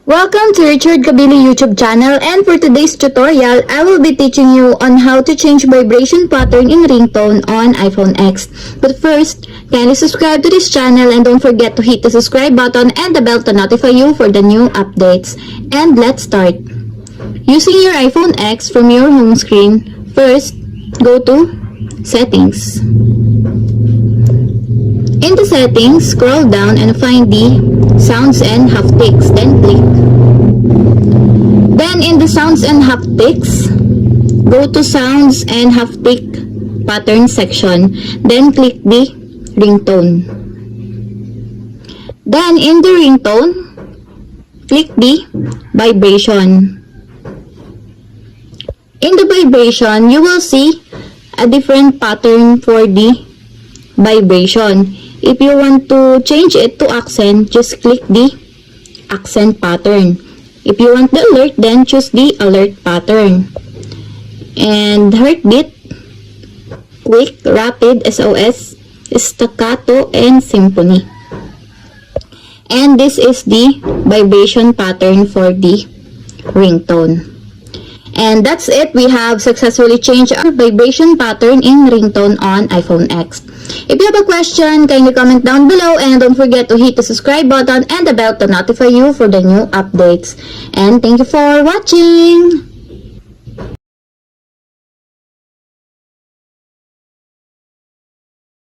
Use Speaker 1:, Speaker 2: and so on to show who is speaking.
Speaker 1: Welcome to Richard Cabile YouTube channel, and for today's tutorial, I will be teaching you on how to change vibration pattern in ringtone on iPhone X. But first, kindly subscribe to this channel and don't forget to hit the subscribe button and the bell to notify you for the new updates. And let's start. Using your iPhone X from your home screen, first, go to Settings. In the settings, scroll down and find the sounds and haptics, then click. Then in the sounds and haptics, go to sounds and haptic pattern section, then click the ringtone. Then in the ringtone, click the vibration. In the vibration, you will see a different pattern for the vibration. If you want to change it to accent, just click the accent pattern. If you want the alert, then choose the alert pattern. And heartbeat, quick, rapid, SOS, staccato, and symphony. And this is the vibration pattern for the ringtone. And that's it. We have successfully changed our vibration pattern in ringtone on iPhone X. If you have a question, kindly comment down below and don't forget to hit the subscribe button and the bell to notify you for the new updates. And thank you for watching!